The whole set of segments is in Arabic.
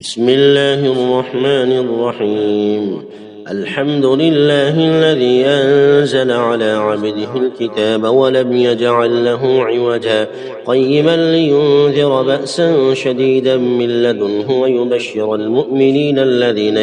بسم الله الرحمن الرحيم. الحمد لله الذي أنزل على عبده الكتاب ولم يجعل له عوجا قيما لينذر بأسا شديدا من لدنه ويبشر المؤمنين الذين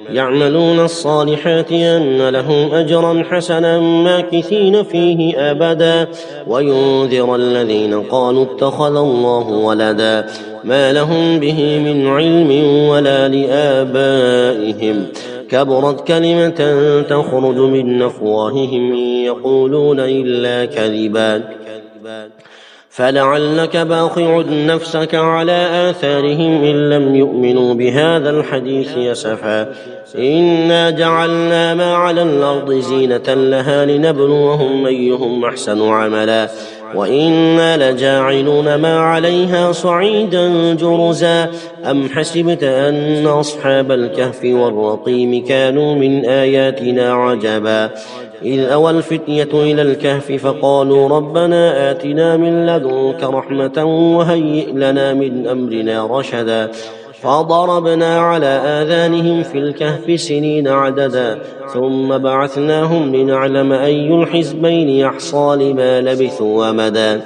يعملون الصالحات أن لهم أجرا حسنا ماكثين فيه أبدا وينذر الذين قالوا اتخذ الله ولدا ما لهم به من علم ولا لآبائهم كبرت كلمة تخرج من أفواههم إن يقولون إلا كذبا فلعلك باخع نفسك على آثارهم إن لم يؤمنوا بهذا الحديث أسفا إنا جعلنا ما على الأرض زينة لها لنبلوهم أيهم أحسن عملا وإنا لجاعلون ما عليها صعيدا جرزا أم حسبت أن أصحاب الكهف والرقيم كانوا من آياتنا عجبا إذ أوى الفتية إلى الكهف فقالوا ربنا آتنا من لدنك رحمة وهيئ لنا من أمرنا رشدا فضربنا على آذانهم في الكهف سنين عددا ثم بعثناهم لنعلم أي الحزبين يحصى لما لبثوا ومدا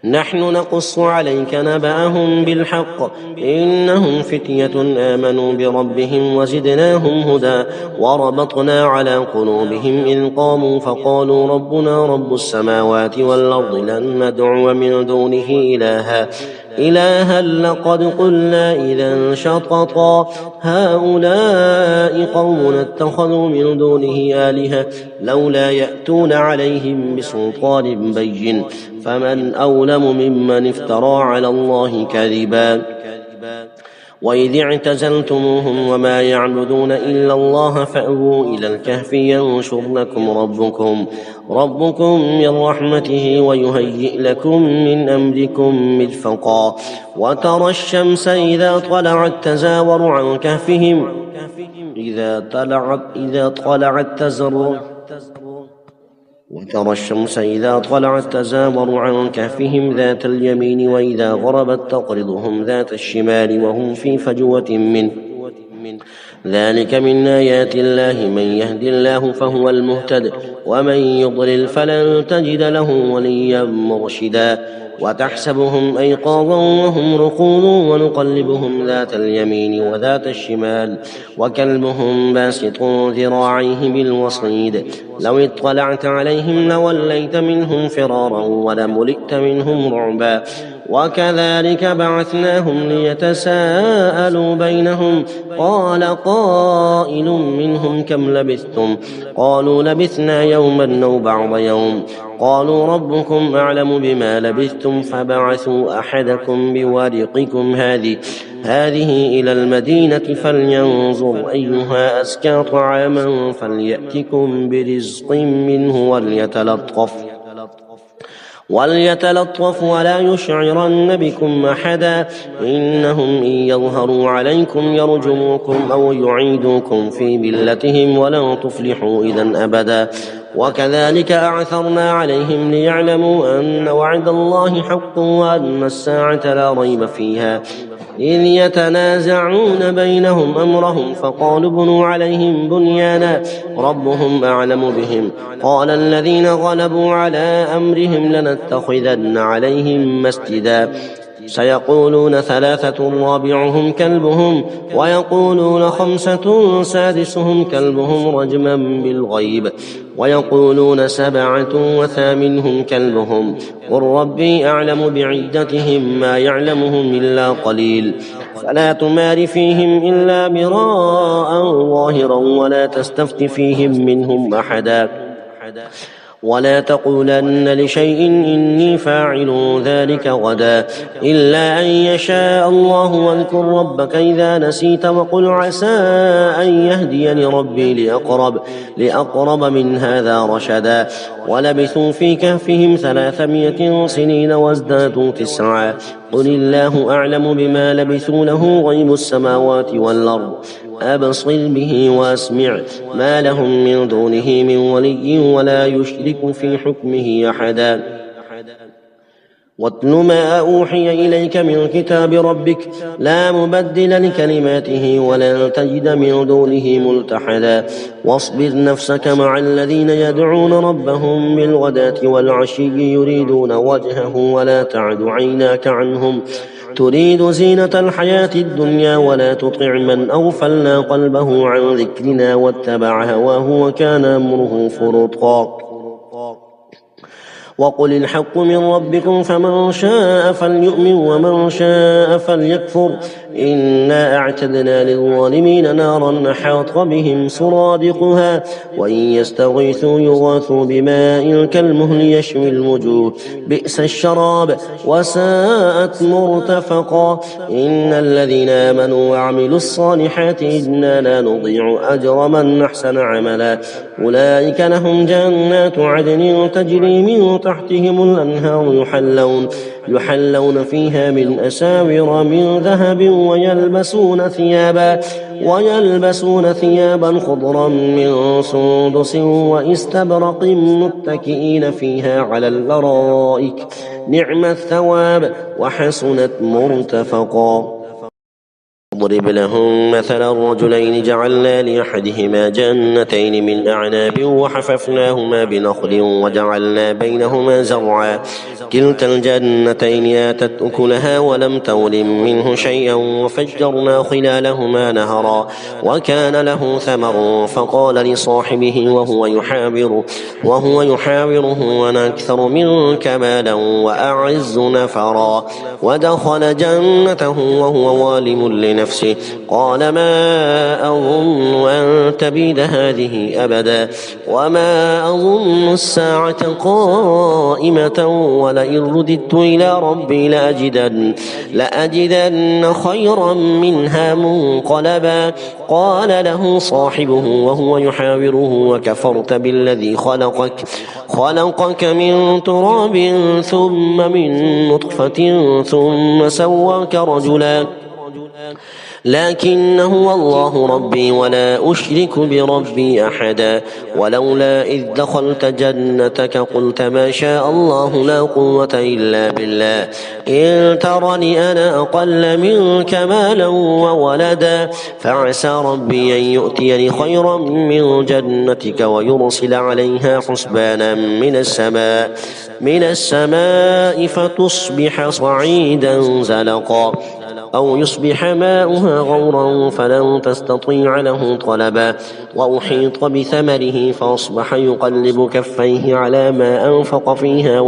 نحن نقص عليك نبأهم بالحق إنهم فتية آمنوا بربهم وزدناهم هدى وربطنا على قلوبهم إذ قاموا فقالوا ربنا رب السماوات والأرض لن ندعو من دونه إلها لقد قلنا إذا شططا هؤلاء قوم اتخذوا من دونه آلهة لولا يأتون عليهم بسلطان بين فمن أظلم ممن افترى على الله كذبا وإذ اعتزلتموهم وما يعبدون إلا الله فأووا إلى الكهف ينشر لكم ربكم من رحمته ويهيئ لكم من أمركم مرفقا وترى الشمس إذا طلعت تزاور عن كهفهم وترى الشمس إذا طلعت تزاور عن كهفهم ذات اليمين وإذا غربت تقرضهم ذات الشمال وهم في فجوة منه ذلك من آيات الله من يهد الله فهو المهتد ومن يضلل فلن تجد له وليا مرشدا وتحسبهم أيقاظا وهم رقود ونقلبهم ذات اليمين وذات الشمال وكلبهم باسط ذراعيه بالوصيد لو اطلعت عليهم لوليت منهم فرارا ولملئت منهم رعبا وكذلك بعثناهم ليتساءلوا بينهم قال قائل منهم كم لبثتم قالوا لبثنا يوما أو بعض يوم قالوا ربكم أعلم بما لبثتم فبعثوا أحدكم بورقكم هذه إلى المدينة فلينظر أيها أزكى طعاما فليأتكم برزق منه وليتلطف ولا يشعرن بكم أحدا إنهم إن يظهروا عليكم يرجموكم أو يعيدوكم في ملتهم ولن تفلحوا إذا أبدا وكذلك أعثرنا عليهم ليعلموا أن وعد الله حق وأن الساعة لا ريب فيها إذ يتنازعون بينهم أمرهم فقالوا ابنوا عليهم بنيانا ربهم أعلم بهم قال الذين غلبوا على أمرهم لنتخذن عليهم مسجدا سيقولون ثلاثة رابعهم كلبهم ويقولون خمسة سادسهم كلبهم رجما بالغيب ويقولون سبعة وثامنهم كلبهم قل ربي أعلم بعدتهم ما يعلمهم إلا قليل فلا تمار فيهم إلا مراء ظاهرا ولا تستفت فيهم منهم أحدا ولا تقولن لشيء إني فاعل ذلك غدا إلا أن يشاء الله واذكر ربك إذا نسيت وقل عسى أن يهديني ربي لأقرب من هذا رشدا ولبثوا في كهفهم 300 سنين وازدادوا 9 قل الله أعلم بما لبثوا له غيب السماوات والأرض أبصر به وأسمع ما لهم من دونه من ولي ولا يشرك في حكمه أحدا واتل ما أوحي إليك من كتاب ربك لا مبدل لكلماته ولن تجد من دونه ملتحدا واصبر نفسك مع الذين يدعون ربهم بالغداة والعشي يريدون وجهه ولا تعد عيناك عنهم تريد زينة الحياة الدنيا ولا تطع من أغفلنا قلبه عن ذكرنا واتبع هواه وكان أمره فرطا وقل الحق من ربكم فمن شاء فليؤمن ومن شاء فليكفر إنا أعتدنا للظالمين نارا أحاط بهم سرادقها وإن يستغيثوا يغاثوا بماء كالمهل يشوي الوجوه بئس الشراب وساءت مرتفقا إن الذين آمنوا وعملوا الصالحات إنا لا نضيع أجر من أحسن عملا أولئك لهم جنات عدن تجري من تحتهم الأنهار يحلون فيها من أساور من ذهب ويلبسون ثيابا خضرا من سندس واستبرق متكئين فيها على الأرائك نعم الثواب وحسنت مرتفقا اضرب لهم مثل الرجلين جعلنا لأحدهما جنتين من أعناب وحففناهما بنخل وجعلنا بينهما زرعا كلتا الجنتين آتت أكلها ولم تظلم منه شيئا وفجرنا خلالهما نهرا وكان له ثمر فقال لصاحبه وهو يحاوره أنا أكثر منك مالا وأعز نفرا ودخل جنته وهو ظالم لنفسه قال ما أظن أن تبيد هذه أبدا وما أظن الساعة قائمة ولئن رددت إلى ربي لأجدن خيرا منها منقلبا قال له صاحبه وهو يحاوره وكفرت بالذي خلقك من تراب ثم من نطفة ثم سواك رجلا لكن هو الله ربي ولا أشرك بربي أحدا ولولا إذ دخلت جنتك قلت ما شاء الله لا قوة إلا بالله إن ترني أنا أقل منك مالا وولدا فعسى ربي أن يؤتيني خيرا من جنتك ويرسل عليها حسبانا من السماء فتصبح صعيدا زلقا أو يصبح ماؤها غورا فلن تستطيع له طلبا وأحيط بثمره فأصبح يقلب كفيه على ما أنفق فيها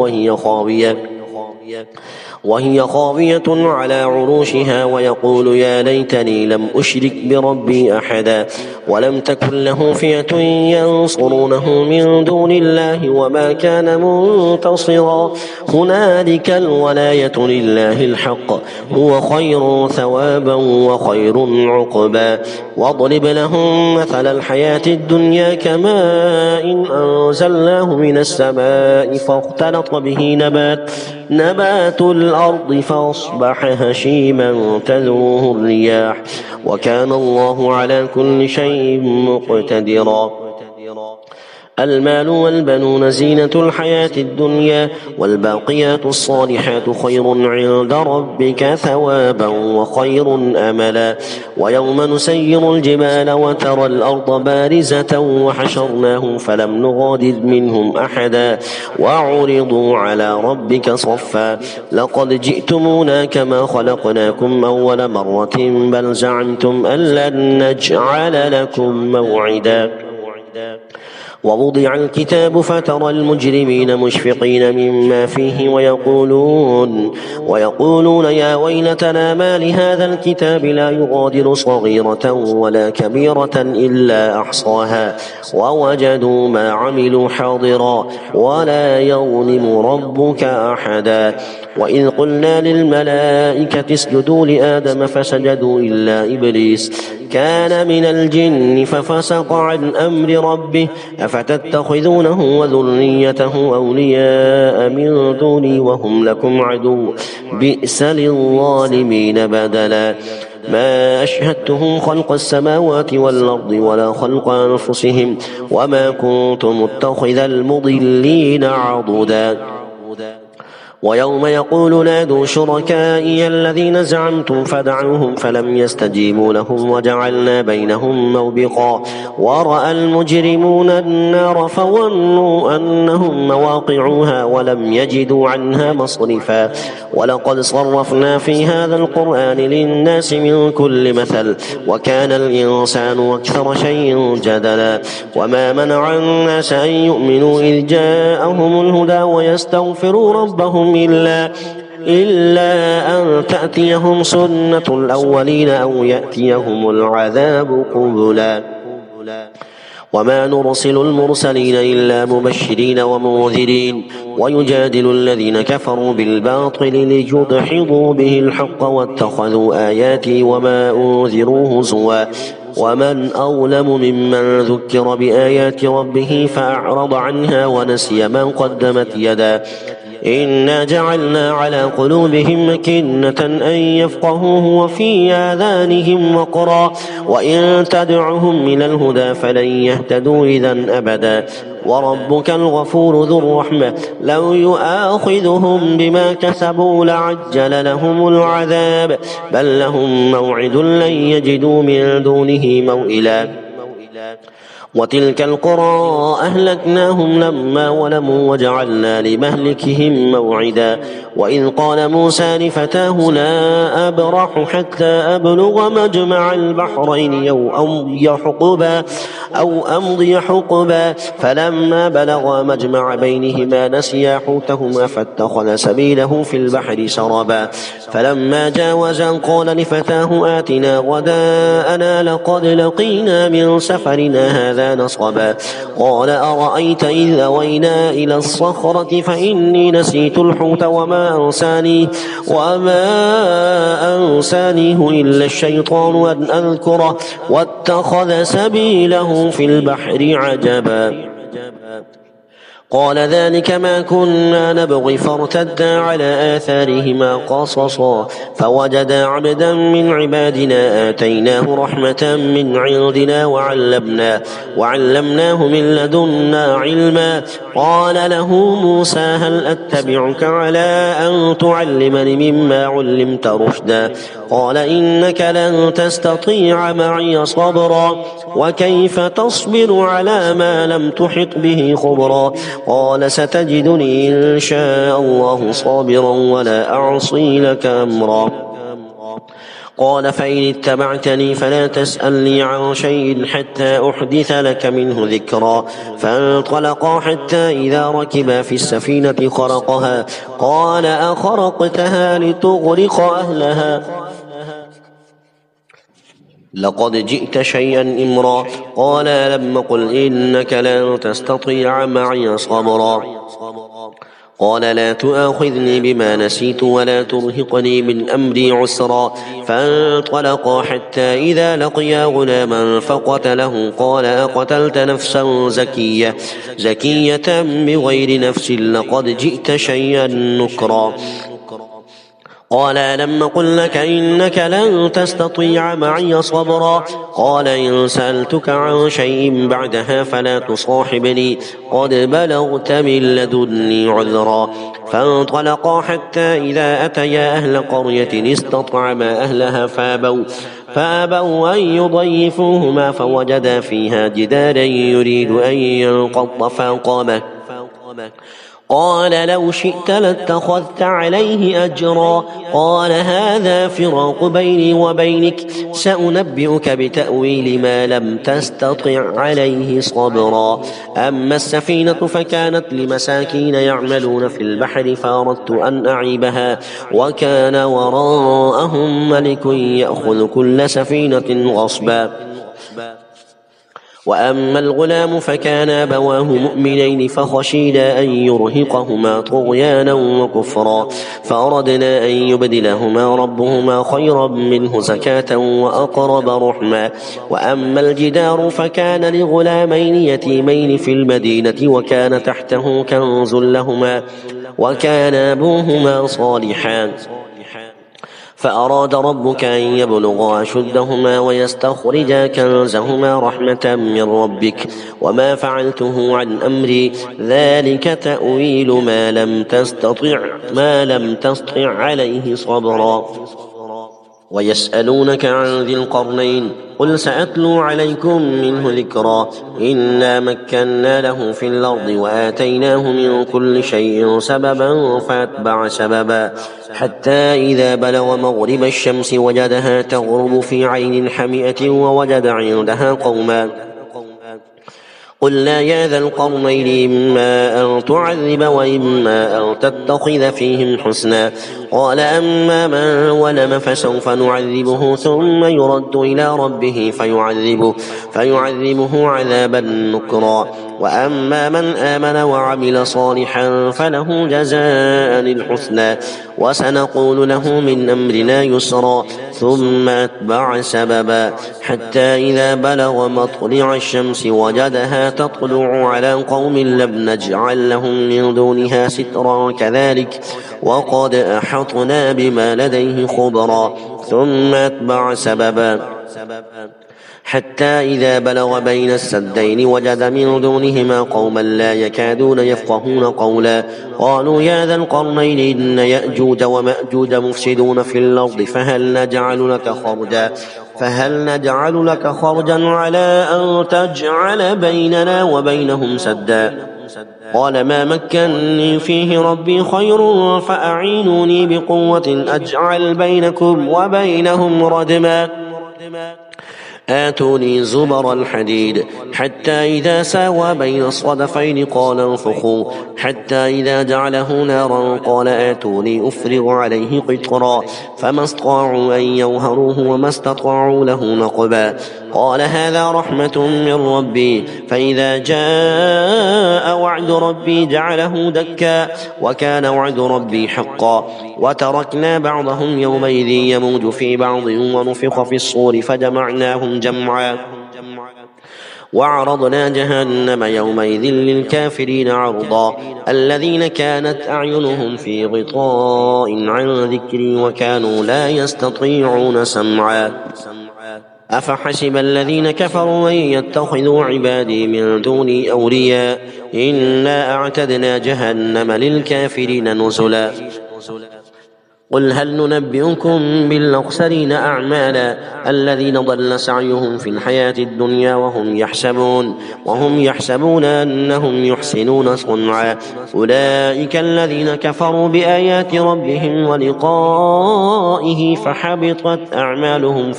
وهي خاوية على عروشها ويقول يا ليتني لم أشرك بربي أحدا ولم تكن له فئة ينصرونه من دون الله وما كان منتصرا هنالك الولاية لله الحق هو خير ثوابا وخير عقبا واضرب لهم مثل الحياة الدنيا كماء إن أنزلناه من السماء فاختلط به نبات الأرض فأصبح هشيما تذروه الرياح وكان الله على كل شيء مقتدرا المال والبنون زينة الحياة الدنيا والباقيات الصالحات خير عند ربك ثوابا وخير أملا ويوم نسير الجبال وترى الأرض بارزة وحشرناهم فلم نغادر منهم أحدا وعرضوا على ربك صفا لقد جئتمونا كما خلقناكم أول مرة بل زعمتم أن لن نجعل لكم موعدا ووضع الكتاب فترى المجرمين مشفقين مما فيه ويقولون يا ويلتنا ما لهذا الكتاب لا يغادر صغيرة ولا كبيرة إلا أحصاها ووجدوا ما عملوا حاضرا ولا يظلم ربك أحدا وإذ قلنا للملائكة اسجدوا لآدم فسجدوا إلا إبليس كان من الجن ففسق عن أمر ربه أفتتخذونه وذريته أولياء من دوني وهم لكم عدو بئس للظالمين بدلا ما أشهدتهم خلق السماوات والأرض ولا خلق أنفسهم وما كنت متخذ المضلين عضدا ويوم يقول نادوا شركائي الذين زعمتم فدعوهم فلم يستجيبوا لهم وجعلنا بينهم موبقا ورأى المجرمون النار فظنوا أنهم مواقعوها ولم يجدوا عنها مصرفا ولقد صرفنا في هذا القرآن للناس من كل مثل وكان الإنسان أكثر شيء جدلا وما منع الناس أن يؤمنوا إذ جاءهم الهدى ويستغفروا ربهم إلا أن تأتيهم سنة الأولين أو يأتيهم العذاب قبلا وما نرسل المرسلين إلا مبشرين ومنذرين ويجادل الذين كفروا بالباطل ليدحضوا به الحق واتخذوا آياتي وما أنذروا هزوا ومن أظلم ممن ذكر بآيات ربه فأعرض عنها ونسي ما قدمت يداه إنا جعلنا على قلوبهم أكنة أن يفقهوه وفي آذانهم وقرا وإن تدعهم إلى الهدى فلن يهتدوا إذا أبدا وربك الغفور ذو الرحمة لو يؤاخذهم بما كسبوا لعجل لهم العذاب بل لهم موعد لن يجدوا من دونه موئلا وتلك القرى أهلكناهم لما ظلموا وجعلنا لمهلكهم موعدا وإذ قال موسى لفتاه لا أبرح حتى أبلغ مجمع البحرين أو أمضي حقبا فلما بلغا مجمع بينهما نسيا حوتهما فاتخذ سبيله في البحر سربا فلما جاوزا قال لفتاه آتنا غداءنا لقد لقينا من سفرنا هذا نصبا قال أرأيت إذ أوينا إلى الصخرة فإني نسيت الحوت وما أنسانيه إلا الشيطان أن أذكره واتخذ سبيله في البحر عجبا قال ذلك ما كنا نبغي فارتدا على آثارهما قصصا فوجدا عبدا من عبادنا آتيناه رحمة من عندنا وعلمناه من لدنا علما قال له موسى هل أتبعك على أن تعلمني مما علمت رشدا قال إنك لن تستطيع معي صبرا وكيف تصبر على ما لم تحط به خبرا قال ستجدني إن شاء الله صابرا ولا أعصي لك أمرا قال فإن اتبعتني فلا تسألني عن شيء حتى أحدث لك منه ذكرا فانطلقا حتى إذا ركبا في السفينة خرقها قال أخرقتها لتغرق أهلها لقد جئت شيئا إمرا قال لم قل إنك لن تستطيع معي صبرا قال لا تؤاخذني بما نسيت ولا ترهقني من أمري عسرا فانطلقا حتى إذا لقيا غلاما فقتله قال أقتلت نفسا زكية بغير نفس لقد جئت شيئا نكرا قال ألم قل لك إنك لن تستطيع معي صبرا قال إن سألتك عن شيء بعدها فلا تصاحبني قد بلغت من لدني عذرا فانطلقا حتى إذا أتيا أهل قرية استطعما أهلها فأبوا أن يضيفوهما فوجدا فيها جدارا يريد أن ينقض فقامه قال لو شئت لاتخذت عليه أجرا قال هذا فراق بيني وبينك سأنبئك بتأويل ما لم تستطع عليه صبرا أما السفينة فكانت لمساكين يعملون في البحر فأردت أن أعيبها وكان وراءهم ملك يأخذ كل سفينة غصبا وأما الغلام فكان أبواه مؤمنين فخشينا أن يرهقهما طغيانا وكفرا فأردنا أن يبدلهما ربهما خيرا منه زكاة وأقرب رحما وأما الجدار فكان لغلامين يتيمين في المدينة وكان تحته كنز لهما وكان أبوهما صالحا فأراد ربك أن يبلغا أشدهما ويستخرجا كنزهما رحمة من ربك وما فعلته عن أمري ذلك تأويل ما لم تسطع عليه صبرا. ويسألونك عن ذي القرنين قل سأتلو عليكم منه ذكرا إنا مكنا له في الأرض وآتيناه من كل شيء سببا فأتبع سببا حتى إذا بلغ مغرب الشمس وجدها تغرب في عين حمئة ووجد عندها قوما قلنا يا ذا القرنين إما أن تعذب وإما أن تتخذ فيهم حسنا قال أما من ولم فسوف نعذبه ثم يرد إلى ربه فيعذبه عذابا نكرا وأما من آمن وعمل صالحا فله جزاء الحسنى وسنقول له من أمرنا يسرا ثم أتبع سببا حتى إذا بلغ مطلع الشمس وجدها تطلع على قوم لم نجعل لهم من دونها سترا كذلك وقد أحطنا بما لديه خبرا ثم أتبع سببا حتى إذا بلغ بين السدين وجد من دونهما قوما لا يكادون يفقهون قولا قالوا يا ذا القرنين إن يأجوج ومأجوج مفسدون في الأرض فهل نجعل لك خرجا على أن تجعل بيننا وبينهم سدا قال ما مكنني فيه ربي خير فأعينوني بقوة أجعل بينكم وبينهم ردما آتوني زبر الحديد حتى إذا ساوى بين الصدفين قال انفخوا حتى إذا جعله نارا قال آتوني أفرغ عليه قطرا فما استطاعوا أن يوهروه وما استطاعوا له نقبا قال هذا رحمة من ربي فإذا جاء وعد ربي جعله دكا وكان وعد ربي حقا وتركنا بعضهم يومئذ يموج في بعض ونفخ في الصور فجمعناهم جمعا وعرضنا جهنم يومئذ للكافرين عرضا الذين كانت أعينهم في غطاء عن ذكري وكانوا لا يستطيعون سمعا أفحسب الذين كفروا أن يتخذوا عبادي من دوني أولياء إنا أعتدنا جهنم للكافرين نزلا قل هل ننبئكم بالأخسرين أعمالا الذين ضل سعيهم في الحياة الدنيا وهم يحسبون أنهم يحسنون صنعا أولئك الذين كفروا بآيات ربهم ولقائه فحبطت أعمالهم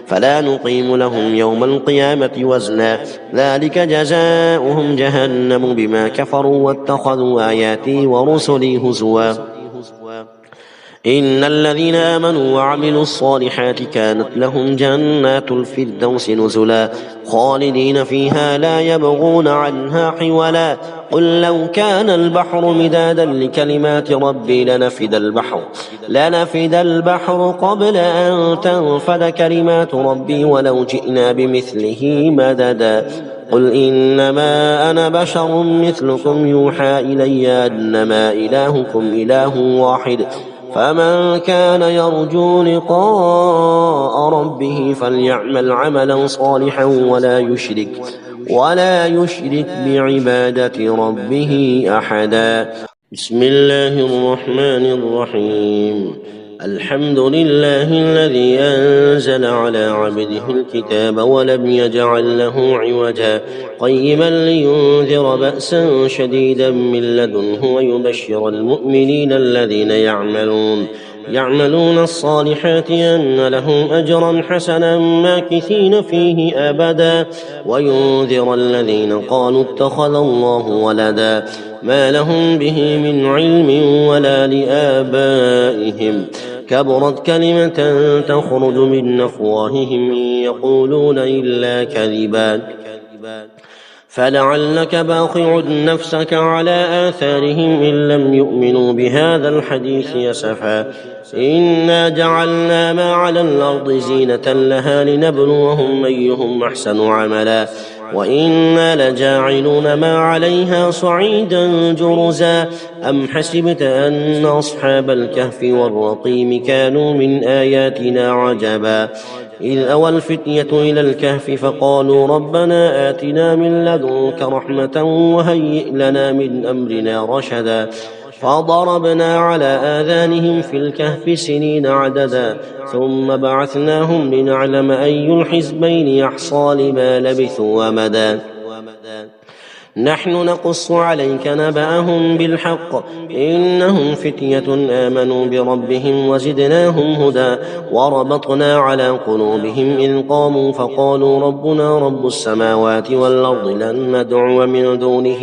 فلا نقيم لهم يوم القيامة وزنا ذلك جزاؤهم جهنم بما كفروا واتخذوا آياتي ورسلي هزوا إن الذين آمنوا وعملوا الصالحات كانت لهم جنات الفردوس نزلا خالدين فيها لا يبغون عنها حولا قل لو كان البحر مدادا لكلمات ربي لنفد البحر قبل أن تنفد كلمات ربي ولو جئنا بمثله مددا قل إنما أنا بشر مثلكم يوحى إلي أنما إلهكم إله واحد فمن كان يرجو لقاء ربه فليعمل عملا صالحا ولا يشرك بعبادة ربه أحدا. بسم الله الرحمن الرحيم. الحمد لله الذي أنزل على عبده الكتاب ولم يجعل له عوجا قيما لينذر بأسا شديدا من لدنه ويبشر المؤمنين الذين يعملون الصالحات أن لهم أجرا حسنا ماكثين فيه أبدا وينذر الذين قالوا اتخذ الله ولدا ما لهم به من علم ولا لآبائهم كبرت كلمة تخرج من أفواههم إن يقولون إلا كذبا فلعلك باخع نفسك على آثارهم إن لم يؤمنوا بهذا الحديث أسفا إنا جعلنا ما على الأرض زينة لها لنبلوهم أيهم أحسن عملا وإنا لجاعلون ما عليها صعيدا جرزا أم حسبت أن أصحاب الكهف والرقيم كانوا من آياتنا عجبا إذ أوى الفتية إلى الكهف فقالوا ربنا آتنا من لدنك رحمة وهيئ لنا من أمرنا رشدا فضربنا على آذانهم في الكهف سنين عددا ثم بعثناهم لنعلم أي الحزبين يحصى لما لبثوا أمدا نحن نقص عليك نبأهم بالحق إنهم فتية آمنوا بربهم وزدناهم هدى وربطنا على قلوبهم إذ قاموا فقالوا ربنا رب السماوات والأرض لن ندعو من دونه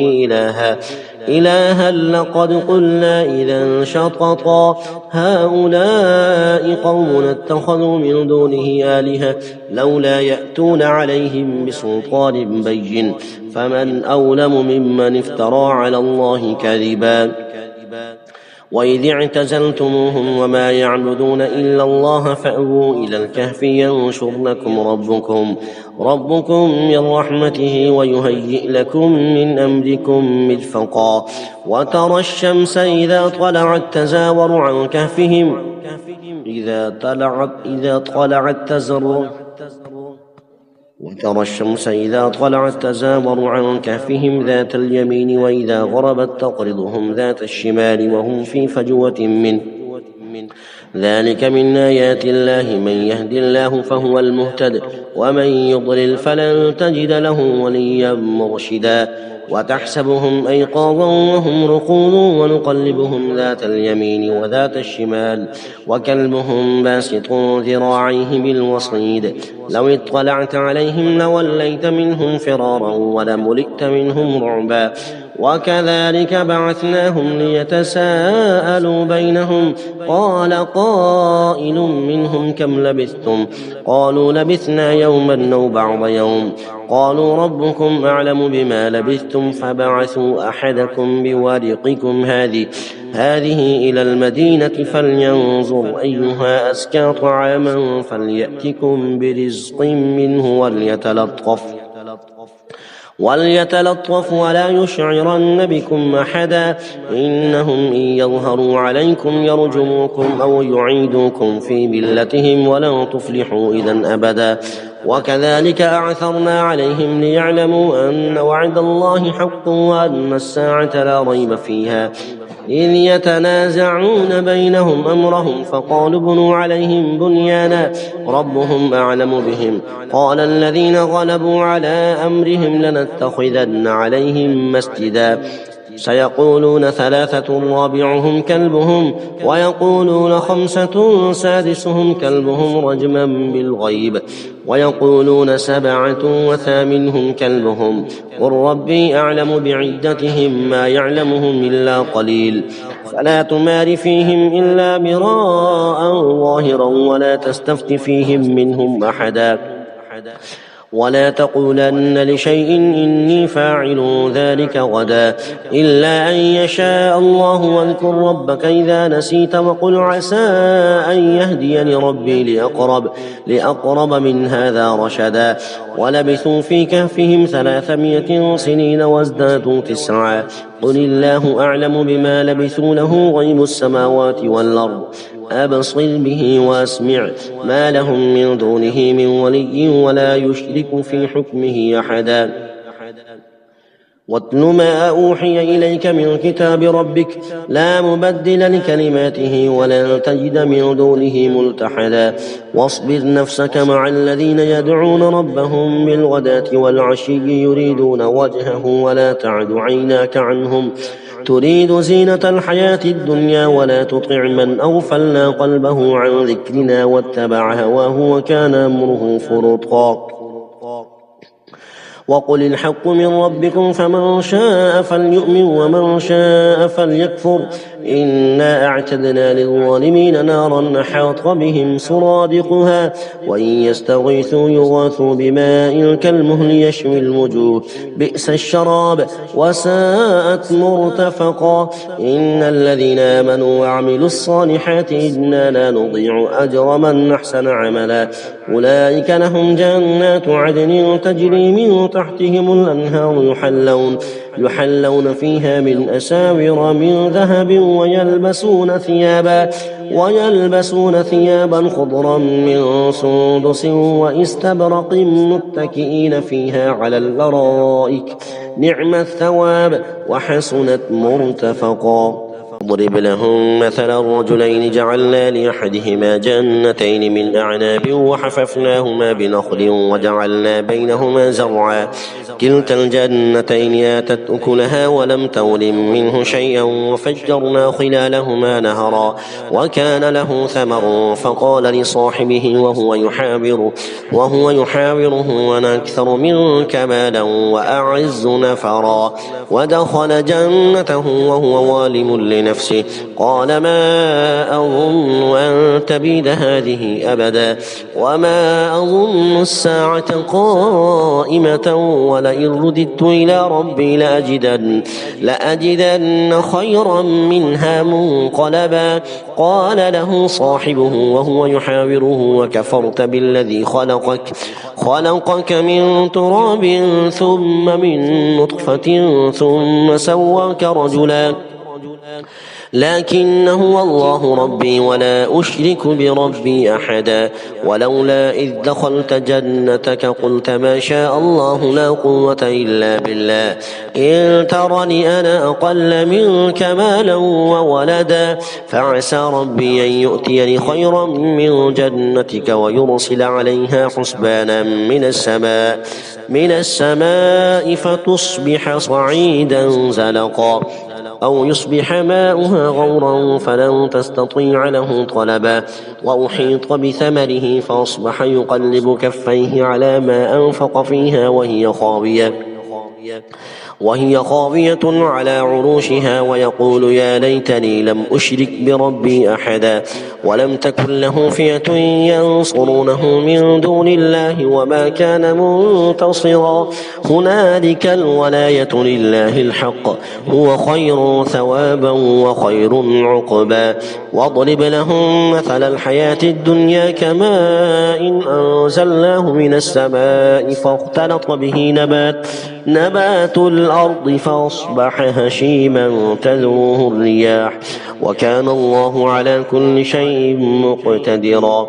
إلها لقد قلنا إذا شططا هؤلاء قوم اتخذوا من دونه آلهة لولا يأتون عليهم بسلطان بين فمن أظلم ممن افترى على الله كذبا وإذ اعتزلتموهم وما يعبدون إلا الله فأووا إلى الكهف ينشر لكم ربكم من رحمته ويهيئ لكم من أمركم مرفقا وترى الشمس إذا طلعت تزاور عن كهفهم وترى الشمس إذا طلعت تزاور عن كهفهم ذات اليمين وإذا غربت تقرضهم ذات الشمال وهم في فجوة منه ذلك من آيات الله من يهد الله فهو المهتد ومن يضلل فلن تجد له وليا مرشدا وتحسبهم أيقاظا وهم رقود ونقلبهم ذات اليمين وذات الشمال وكلبهم باسط ذراعيه بالوصيد لو اطلعت عليهم لوليت منهم فرارا ولملئت منهم رعبا وكذلك بعثناهم ليتساءلوا بينهم قال قائل منهم كم لبثتم قالوا لبثنا يوما أو بعض يوم قالوا ربكم أعلم بما لبثتم فبعثوا أحدكم بورقكم هذه إلى المدينة فلينظر أيها أزكى طعاما فليأتكم برزق منه وليتلطف ولا يشعرن بكم أحدا إنهم إن يظهروا عليكم يرجموكم أو يعيدوكم في ملتهم ولن تفلحوا إذا أبدا وكذلك أعثرنا عليهم ليعلموا أن وعد الله حق وأن الساعة لا ريب فيها إذ يتنازعون بينهم أمرهم فقالوا ابنوا عليهم بنيانا ربهم أعلم بهم قال الذين غلبوا على أمرهم لنتخذن عليهم مسجدا سيقولون 3 رابعهم كلبهم ويقولون 5 سادسهم كلبهم رجما بالغيب ويقولون 7 وثامنهم كلبهم قل ربي أعلم بعدتهم ما يعلمهم إلا قليل فلا تمار فيهم إلا مراء ظاهرا ولا تستفت فيهم منهم أحدا ولا تقولن لشيء إني فاعل ذلك غدا إلا أن يشاء الله واذكر ربك إذا نسيت وقل عسى أن يهديني ربي لأقرب من هذا رشدا ولبثوا في كهفهم 300 سنين وازدادوا 9 قل الله أعلم بما لبثوا له غيب السماوات والأرض أبصر به وأسمع ما لهم من دونه من ولي ولا يشرك في حكمه أحدا واتل ما أوحي إليك من كتاب ربك لا مبدل لكلماته ولن تجد من دونه ملتحدا واصبر نفسك مع الذين يدعون ربهم بالغداة والعشي يريدون وجهه ولا تعد عيناك عنهم تريد زينة الحياة الدنيا ولا تطع من أغفلنا قلبه عن ذكرنا واتبع هواه وكان أمره فرطا وقل الحق من ربكم فمن شاء فليؤمن ومن شاء فليكفر إنا أعتدنا للظالمين نارا أحاط بهم سرادقها وإن يستغيثوا يغاثوا بماء كالمهل يشوي الوجوه بئس الشراب وساءت مرتفقا إن الذين آمنوا وعملوا الصالحات إنا لا نضيع أجر من أحسن عملا أولئك لهم جنات عدن تجري من تحتهم الأنهار يحلون فيها من أساور من ذهب ويلبسون ثيابا خضرا من سندس واستبرق متكئين فيها على الأرائك نعم الثواب وحسنت مرتفقا. اضرب لهم مثل الرجلين جعلنا لأحدهما جنتين من أعناب وحففناهما بنخل وجعلنا بينهما زرعا كلتا الجنتين آتت أكلها ولم تظلم منه شيئا وفجرنا خلالهما نهرا وكان له ثمر فقال لصاحبه وهو يحاوره أنا أكثر منك مالا وأعز نفرا ودخل جنته وهو ظالم لنفسه قال ما أظن أن تبيد هذه أبدا وما أظن الساعة قائمة ولئن رددت إلى ربي لأجدن خيرا منها منقلبا. قال له صاحبه وهو يحاوره وكفرت بالذي خلقك من تراب ثم من نطفة ثم سواك رجلا لكن هو الله ربي ولا أشرك بربي أحدا ولولا إذ دخلت جنتك قلت ما شاء الله لا قوة إلا بالله إن ترني أنا أقل منك مالا وولدا فعسى ربي أن يؤتيني خيرا من جنتك ويرسل عليها حسبانا من السماء فتصبح صعيدا زلقا أو يصبح ماؤها غورا فلن تستطيع له طلبا وأحيط بثمره فأصبح يقلب كفيه على ما أنفق فيها وهي خاوية على عروشها ويقول يا ليتني لم أشرك بربي أحدا ولم تكن له فئة ينصرونه من دون الله وما كان منتصرا هنالك الولاية لله الحق هو خير ثوابا وخير عقبا. واضرب لهم مثل الحياة الدنيا كماء إن أنزلناه من السماء فاختلط به نبات الأرض فأصبح هشيما تذروه الرياح وكان الله على كل شيء مقتدرا.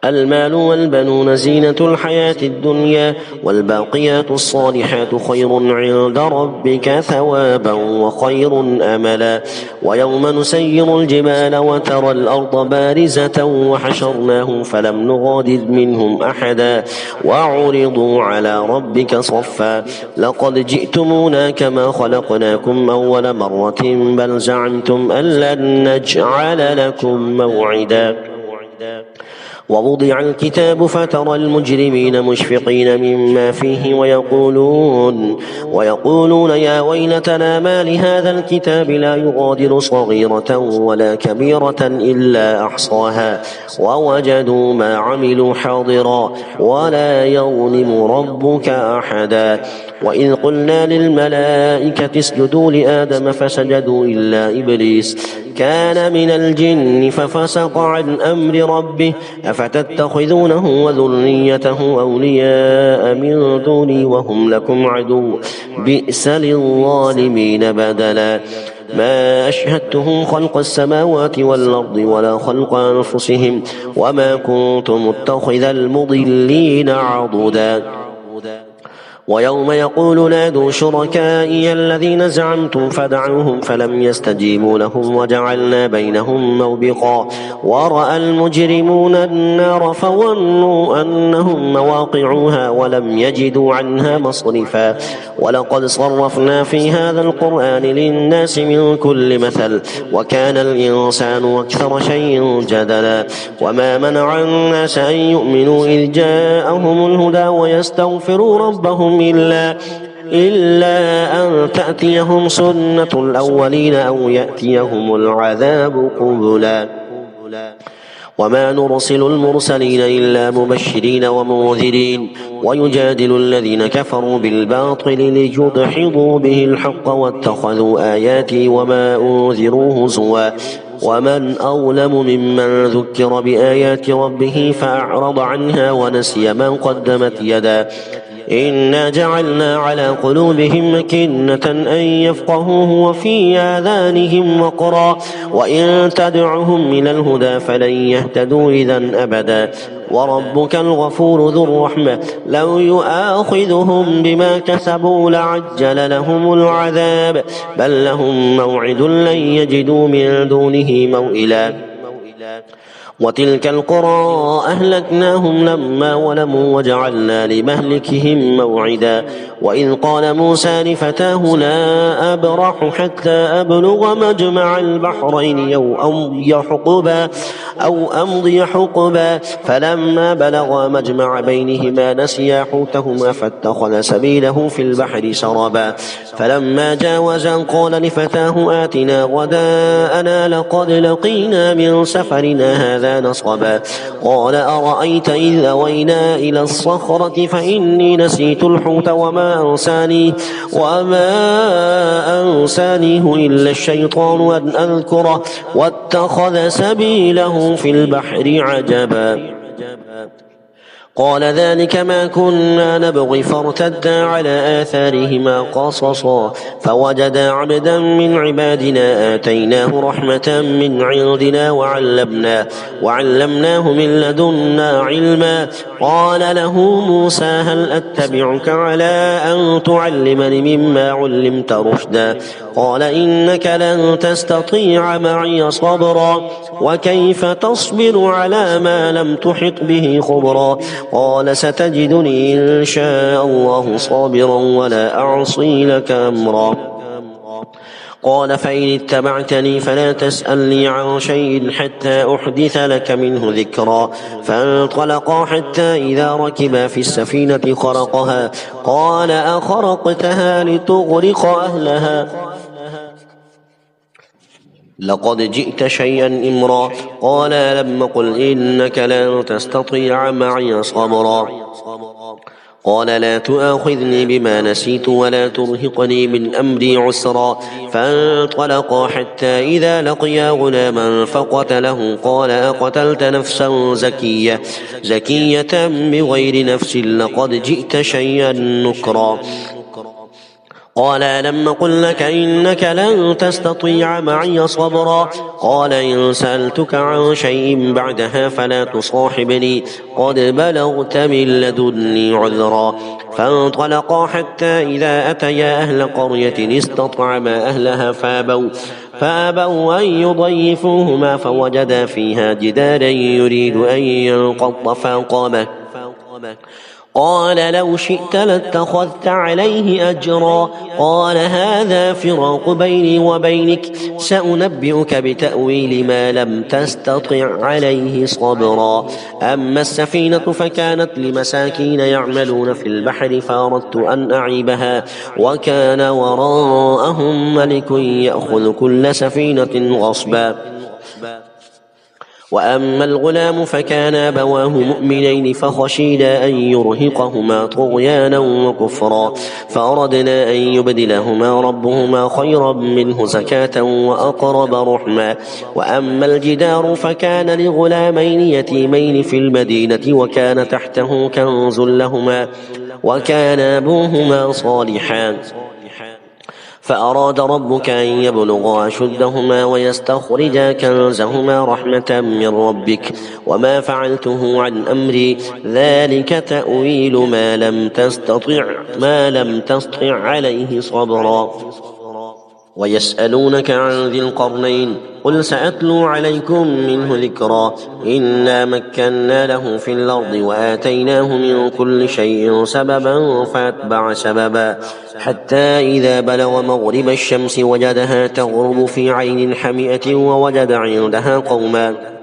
المال والبنون زينة الحياة الدنيا والباقيات الصالحات خير عند ربك ثوابا وخير أملا. ويوم نسير الجبال وترى الأرض بارزة وحشرناهم فلم نغادر منهم أحدا وعرضوا على ربك صفا لقد جئتمونا كما خلقناكم أول مرة بل زعمتم أن لن نجعل لكم موعدا. ووضع الكتاب فترى المجرمين مشفقين مما فيه ويقولون يا ويلتنا ما لهذا الكتاب لا يغادر صغيرة ولا كبيرة إلا أحصاها ووجدوا ما عملوا حاضرا ولا يظلم ربك أحدا. وإذ قلنا للملائكة اسجدوا لآدم فسجدوا إلا إبليس كان من الجن ففسق عن أمر ربه أفتتخذونه وذريته أولياء من دوني وهم لكم عدو بئس للظالمين بدلا. ما أشهدتهم خلق السماوات والأرض ولا خلق أنفسهم وما كنت متخذ المضلين عضدا. ويوم يقول نادوا شركائي الذين زعمتم فدعوهم فلم يستجيبوا لهم وجعلنا بينهم موبقا ورأى المجرمون النار فظنوا أنهم مواقعوها ولم يجدوا عنها مصرفا. ولقد صرفنا في هذا القرآن للناس من كل مثل وكان الإنسان أكثر شيء جدلا. وما منع الناس أن يؤمنوا إذ جاءهم الهدى ويستغفروا ربهم إلا أن تأتيهم سنة الأولين أو يأتيهم العذاب قبلا. وما نرسل المرسلين إلا مبشرين ومنذرين ويجادل الذين كفروا بالباطل ليدحضوا به الحق واتخذوا آياتي وما أنذروا هزوا ومن أظلم ممن ذكر بآيات ربه فأعرض عنها ونسي ما قدمت إنا جعلنا على قلوبهم أكنة أن يفقهوه وفي آذانهم وقرا وإن تدعهم إلى الهدى فلن يهتدوا إذا أبدا وربك الغفور ذو الرحمة لو يؤاخذهم بما كسبوا لعجل لهم العذاب بل لهم موعد لن يجدوا من دونه موئلا وتلك القرى أهلكناهم لما ظلموا وجعلنا لمهلكهم موعدا وإذ قال موسى لفتاه لا أبرح حتى أبلغ مجمع البحرين أو أمضي حقبا فلما بلغا مجمع بينهما نسيا حوتهما فاتخذ سبيله في البحر سربا فلما جاوزا قال لفتاه آتنا غداءنا لقد لقينا من سفرنا هذا نصبا قال أرأيت إذ أوينا إلى الصخرة فإني نسيت الحوت وما أنسانيه إلا الشيطان أن أذكره واتخذ سبيله في البحر عجبا قال ذلك ما كنا نبغي فارتدا على آثارهما قصصا فوجدا عبدا من عبادنا آتيناه رحمة من عندنا وعلمناه من لدنا علما قال له موسى هل أتبعك على أن تعلمني مما علمت رشدا قال إنك لن تستطيع معي صبرا وكيف تصبر على ما لم تحط به خبرا قال ستجدني إن شاء الله صابرا ولا أعصي لك أمرا قال فإن اتبعتني فلا تسألني عن شيء حتى أحدث لك منه ذكرا فانطلقا حتى إذا ركبا في السفينة خرقها قال أخرقتها لتغرق أهلها لقد جئت شيئا إمرا قال لم قل إنك لن تستطيع معي صبرا قال لا تؤاخذني بما نسيت ولا ترهقني من أمري عسرا فانطلقا حتى إذا لقيا غلاما فقتله قال أقتلت نفسا زكية بغير نفس لقد جئت شيئا نكرا قال لم قل لك إنك لن تستطيع معي صبرا قال إن سألتك عن شيء بعدها فلا تصاحبني قد بلغت من لدني عذرا فانطلقا حتى إذا أتيا أهل قرية استطعما أهلها فابوا أن يضيفوهما فوجدا فيها جدارا يريد أن ينقض فقامه قال لو شئت لاتخذت عليه أجرا قال هذا فراق بيني وبينك سأنبئك بتأويل ما لم تستطع عليه صبرا أما السفينة فكانت لمساكين يعملون في البحر فأردت أن أعيبها وكان وراءهم ملك يأخذ كل سفينة غصبا وأما الغلام فكان أبواه مؤمنين فخشينا أن يرهقهما طغيانا وكفرا فأردنا أن يبدلهما ربهما خيرا منه زكاة وأقرب رحما وأما الجدار فكان لغلامين يتيمين في المدينة وكان تحته كنز لهما وكان أبوهما صالحا فأراد ربك أن يبلغا أشدهما ويستخرجا كنزهما رحمة من ربك وما فعلته عن أمري ذلك تأويل ما لم تستطع عليه صبرا ويسألونك عن ذي القرنين قل سأتلو عليكم منه ذكرا إنا مكنا له في الأرض وآتيناه من كل شيء سببا فأتبع سببا حتى إذا بلغ مغرب الشمس وجدها تغرب في عين حمئة ووجد عندها قوما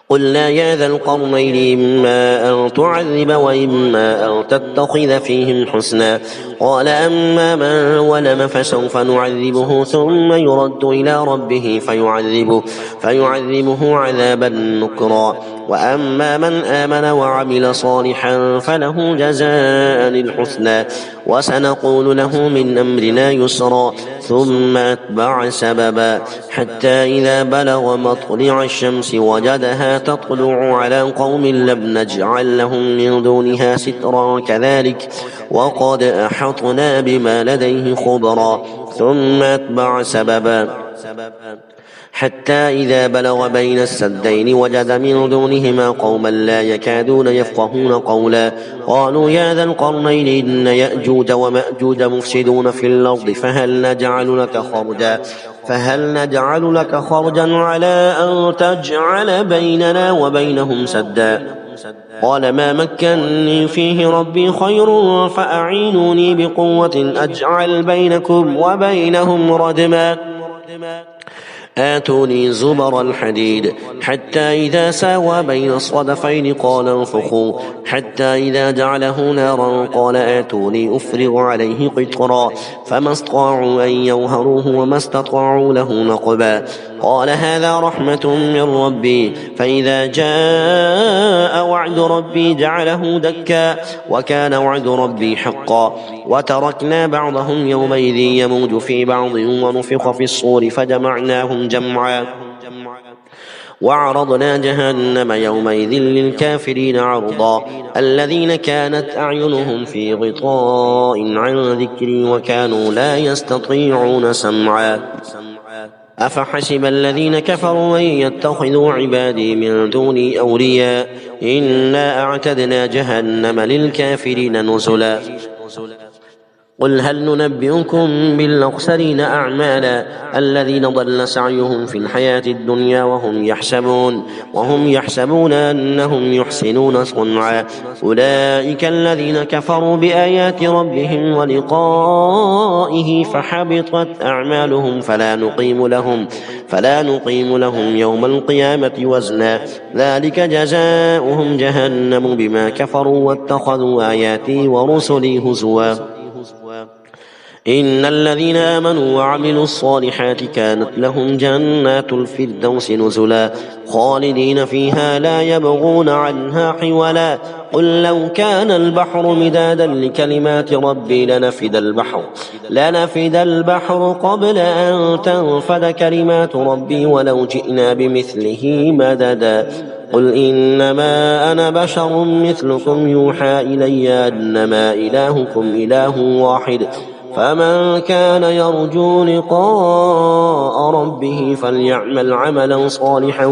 قلنا يا ذا القرنين إما أن تعذب وإما أن تتخذ فيهم حسنا قال أما من ولم فسوف نعذبه ثم يرد إلى ربه فيعذبه عذابا نكرا وأما من آمن وعمل صالحا فله جزاء الحسنى وسنقول له من أمرنا يسرا ثم أتبع سببا حتى إذا بلغ مطلع الشمس وجدها تطلع على قوم لم نجعل لهم من دونها سترا كذلك وقد أحطنا بما لديه خبرا ثم أتبع سببا حتى إذا بلغ بين السدين وجد من دونهما قوما لا يكادون يفقهون قولا قالوا يا ذا القرنين إن يأجوج ومأجوج مفسدون في الأرض فهل نجعل لك خرجا على أن تجعل بيننا وبينهم سدا قال ما مكنني فيه ربي خير فأعينوني بقوة أجعل بينكم وبينهم ردما آتوني زبر الحديد حتى إذا ساوى بين الصدفين قال انفخوا حتى إذا جعله نارا قال آتوني أفرغ عليه قطرا فما استطاعوا أن يوهروه وما استطاعوا له نقبا قال هذا رحمة من ربي فإذا جاء وعد ربي جعله دكا وكان وعد ربي حقا وتركنا بعضهم يومئذ يموج في بعض ونفخ في الصور فجمعناهم جمعا وعرضنا جهنم يومئذ للكافرين عرضا الذين كانت أعينهم في غطاء عن ذكري وكانوا لا يستطيعون سمعا أفحسب الذين كفروا أن يتخذوا عبادي من دوني أولياء إنا أعتدنا جهنم للكافرين نزلا قل هل ننبئكم بالأخسرين أعمالا الذين ضل سعيهم في الحياة الدنيا وهم يحسبون أنهم يحسنون صنعا أولئك الذين كفروا بآيات ربهم ولقائه فحبطت أعمالهم فلا نقيم لهم يوم القيامة وزنا ذلك جزاؤهم جهنم بما كفروا واتخذوا آياتي ورسلي هزوا إن الذين آمنوا وعملوا الصالحات كانت لهم جنات الفردوس نزلا خالدين فيها لا يبغون عنها حولا قل لو كان البحر مدادا لكلمات ربي لنفد البحر قبل أن تنفد كلمات ربي ولو جئنا بمثله مددا قل إنما أنا بشر مثلكم يوحى إلي أنما إلهكم إله واحد فمن كان يرجو لقاء ربه فليعمل عملا صالحا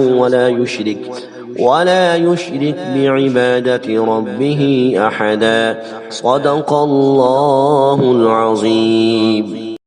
ولا يشرك بعبادة ربه أحدا صدق الله العظيم.